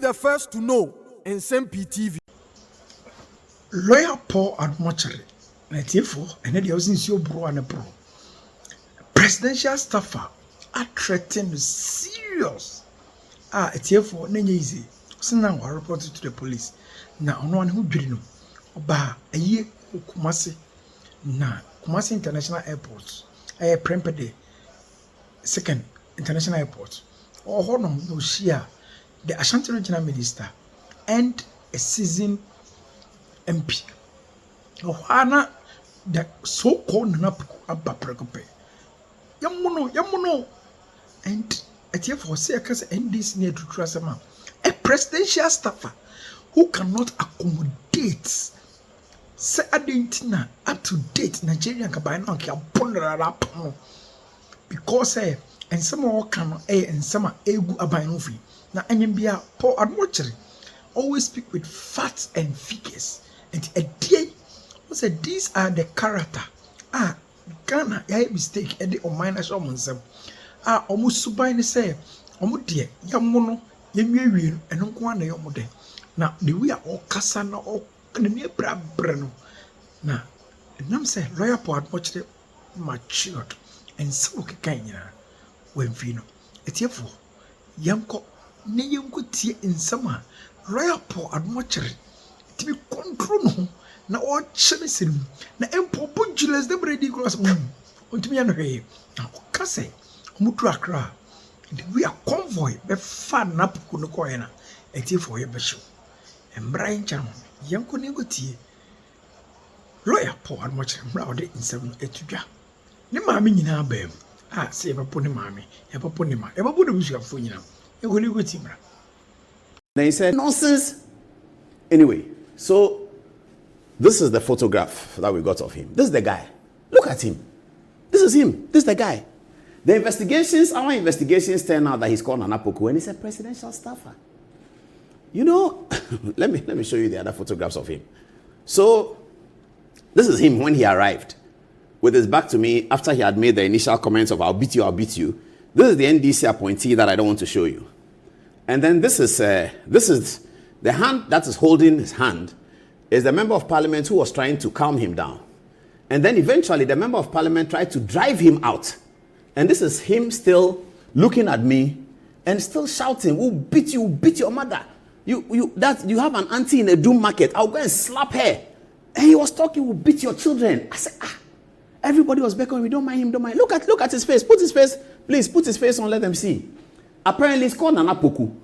the first to know in Nsem-Pii TV. Lawyer Paul Admochari, 94, and then was in your bro and a bro. Presidential staffer are threatened serious. It's here for easy. So now I reported to the police. Now, no one who didn't know. Oba, a year Kumasi. Na Kumasi International Airport. I prempede second international airport. Or Honor no share the Ashanti Regional Minister and a seasoned MP. Ohana the so-called Napu Abaprekope. Yamuno. And at here for circus and this near to Trasama. A presidential staffer who cannot accommodate say Argentina up to date Nigerian kabino can ponder up because and some more can and some egu abinofi. Now NMBA Paul Admochari always speak with facts and figures. And a day said these are the character. Ghana mistake and the minor shamans. Almost subine say Omudia Yamono Yemi and Unquana Yomode. Now the we are all Cassana or near Brano. Now Nam say lawyer Paul Admochari matured and so Kenya when Vino. It's here for Yanko Nayunko in summer. Lawyer Paul Admochari to be control na all chasing na empo bunjules the ready cross unto me and way. Now Casse Mutuakra. We are convoy be fan up Kunukoena. It's here for your beshow. And Brian Channel, Yanko Negoti. Lawyer Paul Admochari round in 7 ne maami nyina bam say ebapo ne maami ebapo ne ma ebapo de busuafo nyina e holi go timra. Then he said nonsense. Anyway, so this is the photograph that we got of him. This is the guy. Look at him. This is him. This is the guy. Our investigations turn out that he's called Nanapoku and he's a presidential staffer. You know, let me show you the other photographs of him. So this is him when he arrived, with his back to me after he had made the initial comments of I'll beat you. This is the NDC appointee that I don't want to show you. And then this is the hand that is holding his hand is the member of parliament who was trying to calm him down. And then eventually the member of parliament tried to drive him out. And this is him still looking at me and still shouting, we'll beat your mother. You have an auntie in a doom market. I'll go and slap her. And he was talking, we'll beat your children. I said, everybody was beckoning, we don't mind him, don't mind. Look at his face. Put his face, please, put his face on, let them see. Apparently, it's called Nanapoku.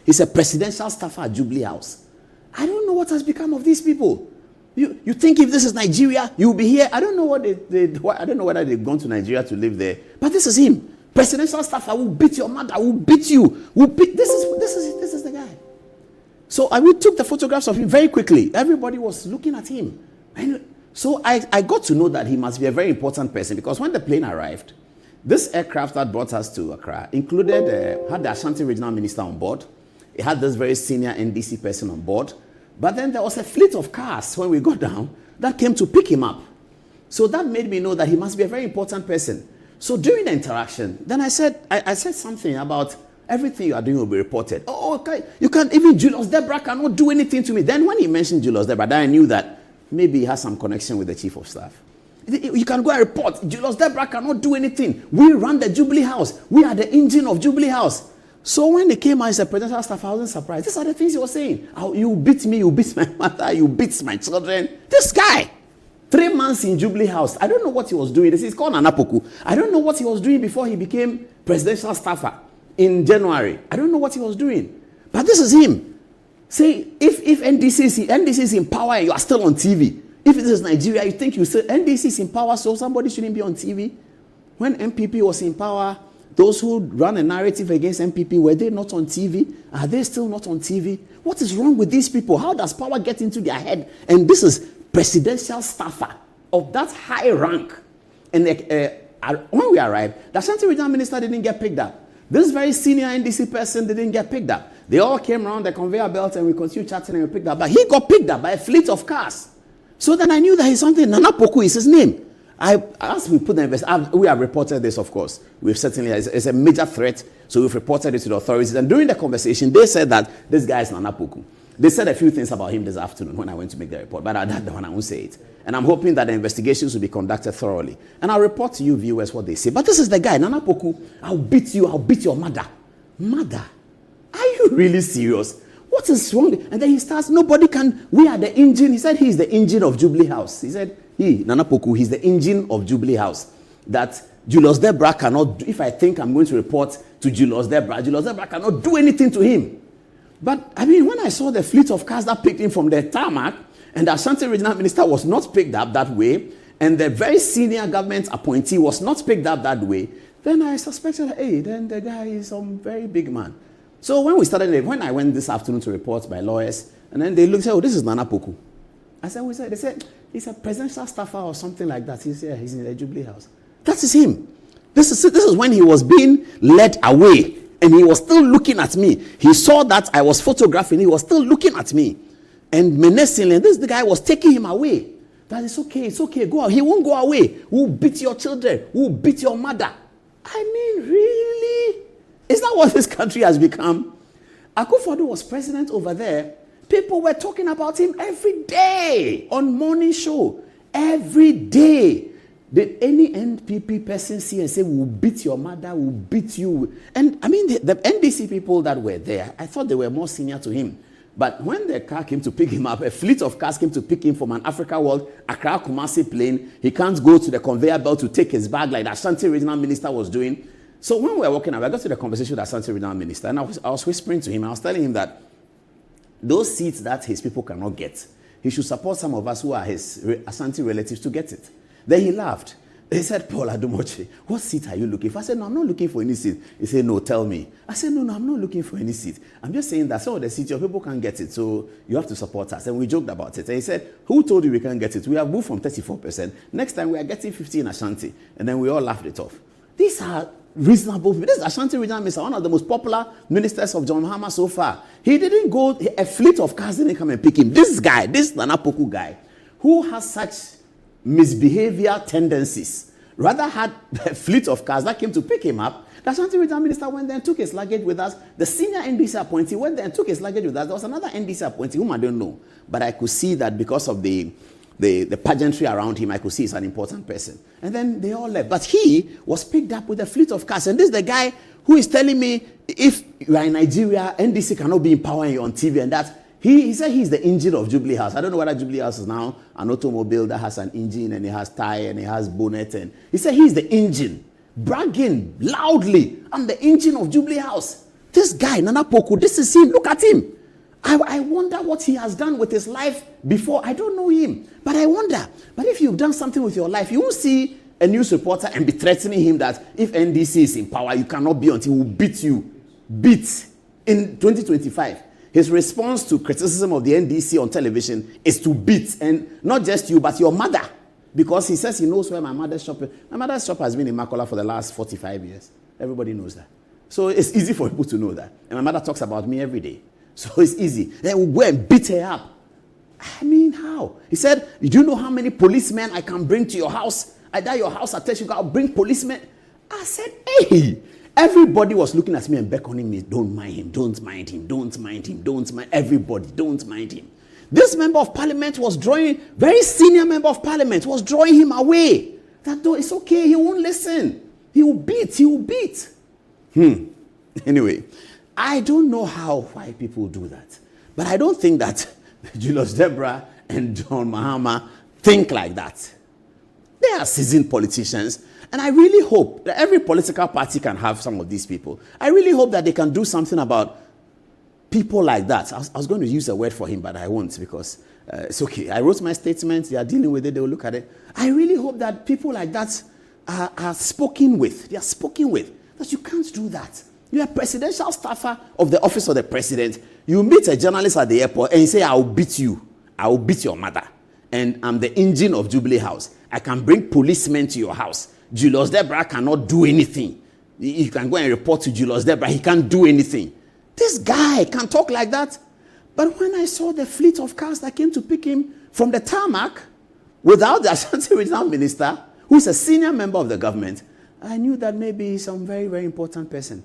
He's a presidential staffer at Jubilee House. I don't know what has become of these people. You think if this is Nigeria, you'll be here. I don't know I don't know whether they've gone to Nigeria to live there. But this is him. Presidential staffer will beat your mother, will beat you. This is the guy. So we took the photographs of him very quickly. Everybody was looking at him. So I got to know that he must be a very important person because when the plane arrived, this aircraft that brought us to Accra had the Ashanti Regional Minister on board. It had this very senior NDC person on board. But then there was a fleet of cars when we got down that came to pick him up. So that made me know that he must be a very important person. So during the interaction, then I said something about everything you are doing will be reported. Oh, okay. You can't, even Julius Deborah cannot do anything to me. Then when he mentioned Julius Deborah, then I knew that maybe he has some connection with the chief of staff. You can go and report. Julius Deborah cannot do anything. We run the Jubilee House. We are the engine of Jubilee House. So when they came out as a presidential staff, I wasn't surprised. These are the things he was saying. You beat me, you beat my mother, you beat my children. This guy, 3 months in Jubilee House. I don't know what he was doing. This is called Nanapoku. I don't know what he was doing before he became presidential staffer in January. I don't know what he was doing. But this is him. Say, if NDC is in power and you are still on TV. If this is Nigeria, you think you say NDC is in power, so somebody shouldn't be on TV? When MPP was in power, those who ran a narrative against MPP, were they not on TV? Are they still not on TV? What is wrong with these people? How does power get into their head? And this is presidential staffer of that high rank. And when we arrived, the Ashanti Regional Minister didn't get picked up. This very senior NDC person didn't get picked up. They all came around the conveyor belt and we continued chatting and we picked up. But he got picked up by a fleet of cars. So then I knew that he's something. Nanapoku is his name. As we put the we have reported this, of course. We've certainly, it's a major threat, so we've reported it to the authorities. And during the conversation, they said that this guy is Nana Poku. They said a few things about him this afternoon when I went to make the report, but that one I won't say it. And I'm hoping that the investigations will be conducted thoroughly. And I'll report to you viewers what they say. But this is the guy, Nana Poku. I'll beat you, I'll beat your mother. Mother? Are you really serious? What is wrong? And then he starts, nobody can, we are the engine. He said he's the engine of Jubilee House. He said, Nana Poku, he's the engine of Jubilee House. That Julius Debra cannot do, if I think I'm going to report to Julius Debra cannot do anything to him. But, I mean, when I saw the fleet of cars that picked him from the tarmac, and the Ashanti Regional Minister was not picked up that way, and the very senior government appointee was not picked up that way, then I suspected, hey, then the guy is some very big man. So when we started, when I went this afternoon to report by lawyers, and then they looked and said, oh, this is Nana Poku. I said, they said, he's a presidential staffer or something like that. He's in the Jubilee House. That is him. This is when he was being led away, and he was still looking at me. He saw that I was photographing. He was still looking at me. And menacingly, the guy was taking him away. That is okay, go out. He won't go away. We'll beat your children. We'll beat your mother. I mean, really? Is that what this country has become? Akufo-Addo was president over there. People were talking about him every day on morning show. Every day. Did any NPP person see and say, we'll beat your mother, we'll beat you? And I mean, the NDC people that were there, I thought they were more senior to him. But when the car came to pick him up, a fleet of cars came to pick him from an Africa World Accra Kumasi plane. He can't go to the conveyor belt to take his bag like the Ashanti Regional Minister was doing. So when we were walking out, I got to the conversation with the Ashanti Regional Minister, and I was whispering to him, I was telling him that those seats that his people cannot get, he should support some of us who are his Ashanti relatives to get it. Then he laughed. He said, Paul Adumoche, what seat are you looking for? I said, no, I'm not looking for any seat. He said, no, tell me. I said, no, I'm not looking for any seat. I'm just saying that some of the seats, your people can't get it, so you have to support us. And we joked about it. And he said, who told you we can't get it? We have moved from 34%. Next time we are getting 50 in Ashanti. And then we all laughed it off. These are reasonable people. This is Ashanti Regional Minister, one of the most popular ministers of John Mahama so far. He didn't go, a fleet of cars didn't come and pick him. This guy, this Nana Poku guy, who has such misbehavior tendencies, rather had a fleet of cars that came to pick him up. The Ashanti Regional Minister went there and took his luggage with us. The senior NDC appointee went there and took his luggage with us. There was another NDC appointee whom I don't know, but I could see that because of the pageantry around him, I could see he's an important person. And then they all left. But he was picked up with a fleet of cars. And this is the guy who is telling me, if you are in Nigeria, NDC cannot be empowering you on TV and that. He said he's the engine of Jubilee House. I don't know whether Jubilee House is now an automobile that has an engine and it has tire and it has bonnet. And he said he's the engine, bragging loudly, I'm the engine of Jubilee House. This guy, Nana Poku, this is him. Look at him. I wonder what he has done with his life before. I don't know him, but I wonder. But if you've done something with your life, you won't see a news reporter and be threatening him that if NDC is in power, you cannot be until he will beat you. Beat in 2025. His response to criticism of the NDC on television is to beat, and not just you, but your mother. Because he says he knows where my mother's shop is. My mother's shop has been in Makola for the last 45 years. Everybody knows that. So it's easy for people to know that. And my mother talks about me every day. So it's easy. Then we'll go and beat her up. I mean, how? He said, do you know how many policemen I can bring to your house? Either your house attention, I'll bring policemen. I said, hey. Everybody was looking at me and beckoning me, don't mind him, don't mind him, don't mind him, don't mind everybody, don't mind him. This member of parliament was drawing, very senior member of parliament was drawing him away. That though it's okay, he won't listen. He will beat. Anyway, I don't know why people do that. But I don't think that Julius Debra and John Mahama think like that. They are seasoned politicians. And I really hope that every political party can have some of these people. I really hope that they can do something about people like that. I was going to use a word for him, but I won't because it's okay. I wrote my statement. They are dealing with it. They will look at it. I really hope that people like that are spoken with. They are spoken with. That you can't do that. You are presidential staffer of the office of the president. You meet a journalist at the airport and you say, I will beat you. I will beat your mother. And I'm the engine of Jubilee House. I can bring policemen to your house. Julius Debra cannot do anything. You can go and report to Julius Debra. He can't do anything. This guy can talk like that. But when I saw the fleet of cars that came to pick him from the tarmac without the Ashanti Regional Minister, who is a senior member of the government, I knew that maybe some very, very important person.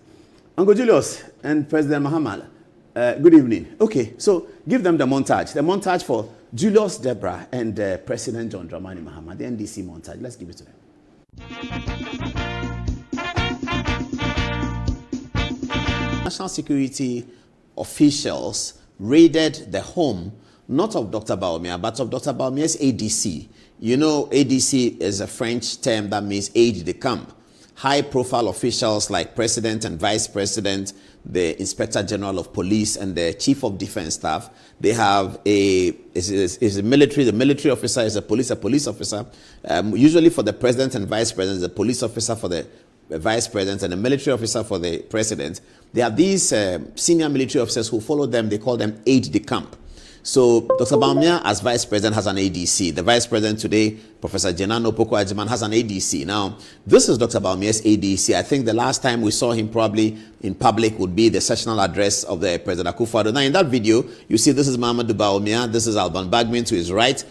Uncle Julius and President Mahama, good evening. Okay, so give them the montage. The montage for Julius Deborah and President John Dramani Mahama, the NDC montage. Let's give it to them. National security officials raided the home, not of Dr. Bawumia, but of Dr. Bawumia's ADC. You know, ADC is a French term that means aide de camp. High-profile officials like President and Vice President, the Inspector General of Police, and the Chief of Defense Staff. They have is a military. The military officer is a police officer. Usually for the President and Vice President, the police officer for the Vice President, and a military officer for the President. They have these senior military officers who follow them. They call them aide de camp. So Dr. Bawumia, as Vice President, has an ADC. The Vice President today, Professor Jenano Poko Ajiman, has an ADC. Now, this is Dr. Bawumia's ADC. I think the last time we saw him probably in public would be the sessional address of the President Akufo-Addo. Now, in that video, you see this is Mahamadou Bawumia. This is Alban Bagmin to his right.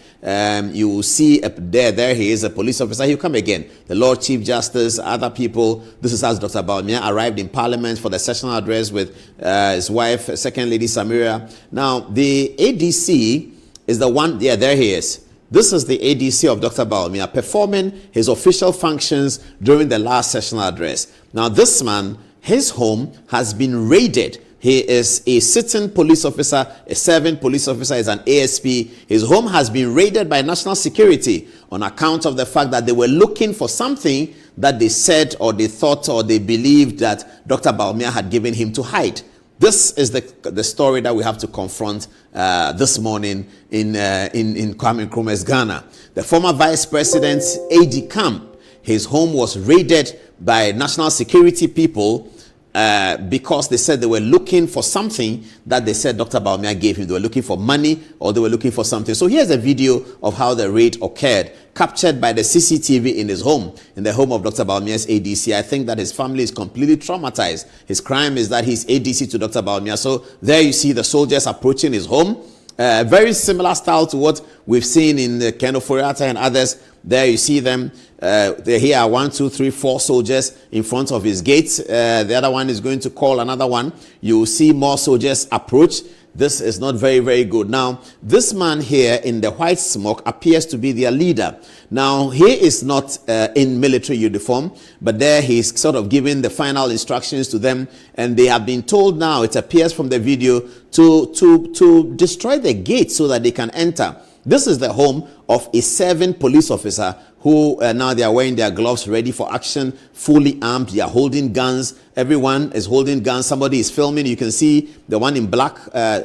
You will see there he is, a police officer. He'll come again. The Lord Chief Justice, other people. This is as Dr. Bawumia arrived in Parliament for the sessional address with his wife, Second Lady Samira. Now, the ADC is the one, yeah, there he is. This is the ADC of Dr. Bawumia performing his official functions during the last sessional address. Now, this man, his home has been raided. He is a sitting police officer, a serving police officer, is an ASP. His home has been raided by national security on account of the fact that they were looking for something that they said or they thought or they believed that Dr. Bawumia had given him to hide. This is the story that we have to confront this morning in Kwame Nkrumah's Ghana. The former vice president's AD camp, his home was raided by national security people because they said they were looking for something that they said Dr. Bawumia gave him. They were looking for money or they were looking for something. So here's a video of how the raid occurred, captured by the CCTV in his home, in the home of Dr. Bawumia's ADC. I think that his family is completely traumatized. His crime is that he's ADC to Dr. Bawumia. So there you see the soldiers approaching his home. Very similar style to what we've seen in Ken Ofori-Atta and others. There you see them. Here are 1, 2, 3, 4 soldiers in front of his gates. The other one is going to call another one. You will see more soldiers approach. This is not very, very good. Now, this man here in the white smoke appears to be their leader. Now, he is not in military uniform, but there he's sort of giving the final instructions to them. And they have been told now, it appears from the video, to destroy the gate so that they can enter. This is the home of a serving police officer who now they are wearing their gloves ready for action, fully armed. They are holding guns. Everyone is holding guns. Somebody is filming. You can see the one in black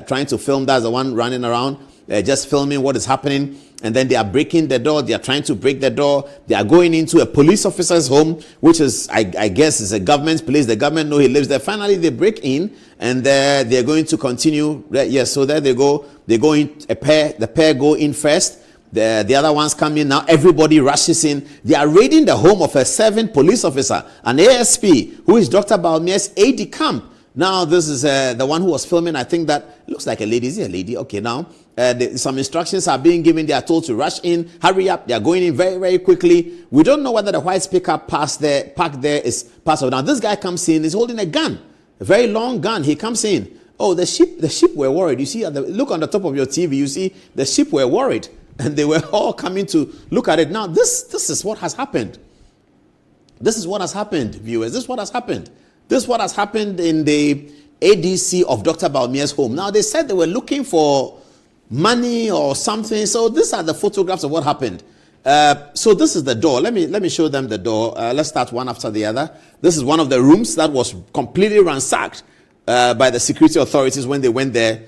trying to film. That's the one running around, just filming what is happening. And then they are breaking the door. They are trying to break the door. They are going into a police officer's home, which is, I guess, is a government place. The government know he lives there. Finally, they break in, and they're going to continue. Yes, so there they go. They go in a pair. The pair go in first. The other ones come in. Now everybody rushes in. They are raiding the home of a serving police officer, an ASP, who is Dr. Bawumia's AD camp. Now this is the one who was filming. I think that looks like a lady. Is it a lady? Okay, now some instructions are being given. They are told to rush in, hurry up. They are going in very, very quickly. We don't know whether the white pickup parked there is part of. Now this guy comes in. He's holding a gun, a very long gun. He comes in. Oh, the sheep were worried. You see, look on the top of your TV. You see the sheep were worried, and they were all coming to look at it. Now this is what has happened. This is what has happened, viewers. This is what has happened. This is what has happened in the ADC of Dr. Bawumia's home. Now, they said they were looking for money or something. So these are the photographs of what happened. So this is the door. Let me show them the door. Let's start one after the other. This is one of the rooms that was completely ransacked by the security authorities when they went there.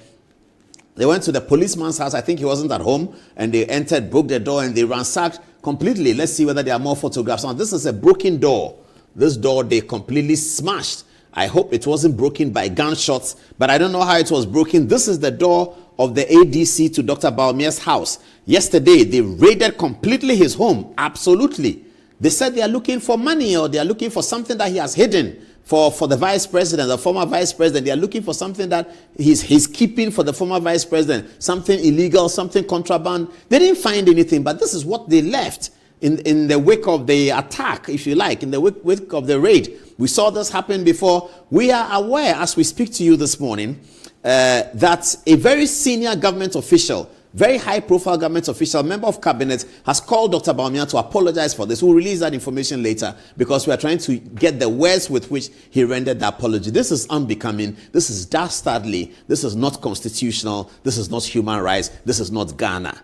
They went to the policeman's house. I think he wasn't at home. And they entered, broke the door, and they ransacked completely. Let's see whether there are more photographs. Now, this is a broken door. This door, they completely smashed. I hope it wasn't broken by gunshots, but I don't know how it was broken. This is the door of the ADC to Dr. Bawumia's house. Yesterday, they raided completely his home. Absolutely. They said they are looking for money or they are looking for something that he has hidden for the vice president, the former vice president. They are looking for something that he's keeping for the former vice president, something illegal, something contraband. They didn't find anything, but this is what they left. in the wake of the attack, if you like, in the wake of the raid. We saw this happen before. We are aware, as we speak to you this morning, that a very senior government official, very high-profile government official, member of cabinet, has called Dr. Bawumia to apologize for this. We'll release that information later because we are trying to get the words with which he rendered the apology. This is unbecoming. This is dastardly. This is not constitutional. This is not human rights. This is not Ghana.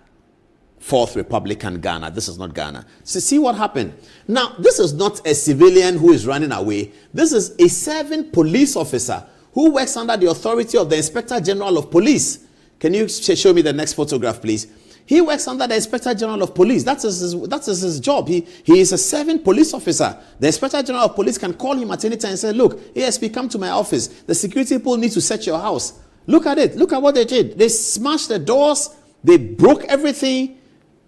Fourth Republican Ghana. This is not Ghana. So see what happened. Now, this is not a civilian who is running away. This is a serving police officer who works under the authority of the Inspector General of Police. Can you show me the next photograph, please? He works under the Inspector General of Police. That is his job. He is a serving police officer. The Inspector General of Police can call him at any time and say, look, ASP, come to my office. The security people need to search your house. Look at it. Look at what they did. They smashed the doors. They broke everything.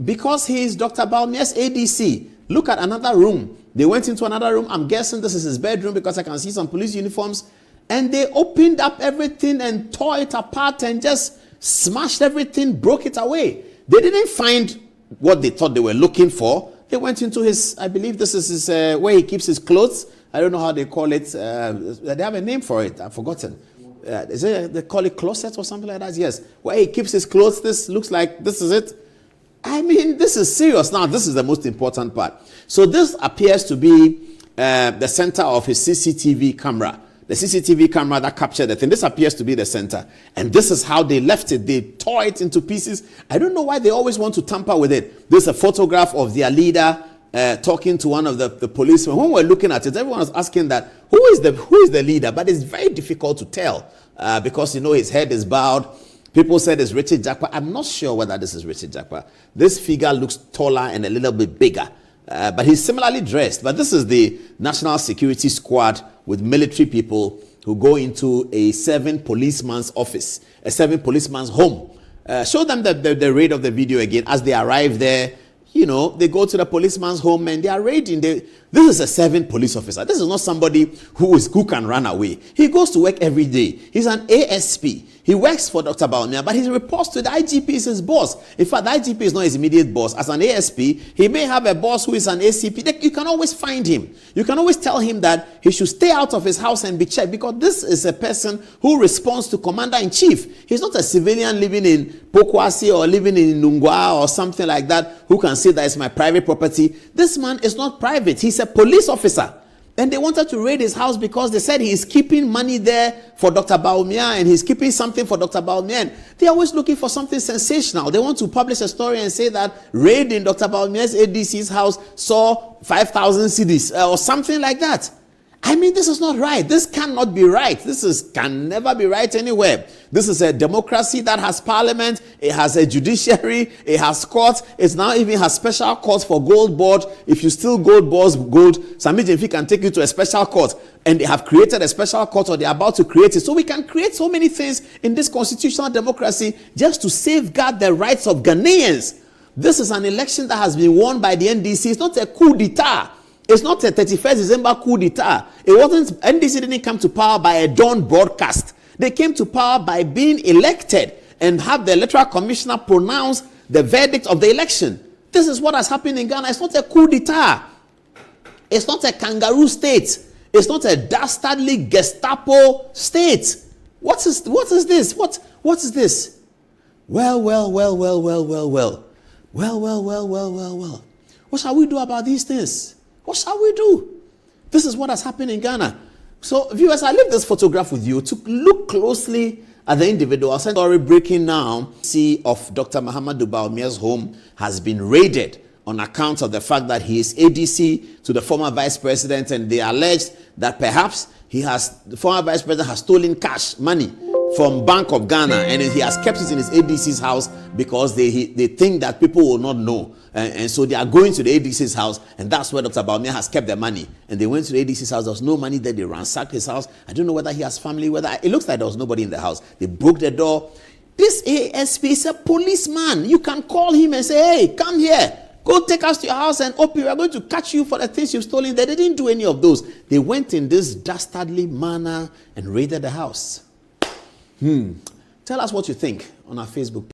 Because he is Dr. Bawumia's ADC, look at another room. They went into another room. I'm guessing this is his bedroom because I can see some police uniforms. And they opened up everything and tore it apart and just smashed everything, broke it away. They didn't find what they thought they were looking for. They went into his, I believe this is his, where he keeps his clothes. I don't know how they call it. They have a name for it. I've forgotten. Is it, they call it closet or something like that? Yes. Where he keeps his clothes. This looks like this is it. I mean, this is serious. Now, this is the most important part. So this appears to be the center of his CCTV camera. The CCTV camera that captured the thing. This appears to be the center. And this is how they left it. They tore it into pieces. I don't know why they always want to tamper with it. There's a photograph of their leader talking to one of the policemen. When we're looking at it, everyone was asking that, who is the leader? But it's very difficult to tell because, you know, his head is bowed. People said it's Richard Jakpa. I'm not sure whether this is Richard Jakpa. This figure looks taller and a little bit bigger. But he's similarly dressed. But this is the National Security Squad with military people who go into a serving policeman's office, a serving policeman's home. Show them the raid of the video again. As they arrive there, you know, they go to the policeman's home and they are raiding. This is a serving police officer. This is not somebody who can run away. He goes to work every day. He's an ASP. He works for Dr. Bawumia, but he reports to the IGP is his boss. In fact, the IGP is not his immediate boss. As an ASP, he may have a boss who is an ACP. You can always find him. You can always tell him that he should stay out of his house and be checked because this is a person who responds to Commander-in-Chief. He's not a civilian living in Pokwasi or living in Nungwa or something like that who can say that it's my private property. This man is not private. He's a police officer. And they wanted to raid his house because they said he is keeping money there for Dr. Bawumia and he's keeping something for Dr. Bawumia. They're always looking for something sensational. They want to publish a story and say that raid in Dr. Bawumia's ADC's house saw 5,000 cedis or something like that. I mean, this is not right. This cannot be right. Can never be right anywhere. This is a democracy that has parliament. It has a judiciary. It has courts. It now even has special courts for gold board. If you steal gold, Sami Jemfi can take you to a special court. And they have created a special court or they're about to create it. So we can create so many things in this constitutional democracy just to safeguard the rights of Ghanaians. This is an election that has been won by the NDC. It's not a coup d'etat. It's not a 31st December coup d'etat. NDC didn't come to power by a dawn broadcast. They came to power by being elected and have the electoral commissioner pronounce the verdict of the election. This is what has happened in Ghana. It's not a coup d'etat. It's not a kangaroo state. It's not a dastardly Gestapo state. What is this? What is this? Well. What shall we do about these things? What shall we do? This is what has happened in Ghana. So, viewers, I leave this photograph with you to look closely at the individual. Story breaking now. See of Dr. Mahama Bawumia's home has been raided on account of the fact that he is ADC to the former vice president, and they alleged that perhaps the former vice president has stolen cash, money from Bank of Ghana, and he has kept it in his ADC's house because they think that people will not know. And so they are going to the ADC's house, and that's where Dr. Bawumia has kept the money. And they went to the ADC's house. There was no money there. They ransacked his house. I don't know whether he has family, it looks like there was nobody in the house. They broke the door. This ASP is a policeman. You can call him and say, hey, come here. Go take us to your house and open. We are going to catch you for the things you've stolen. They didn't do any of those. They went in this dastardly manner and raided the house. Tell us what you think on our Facebook page.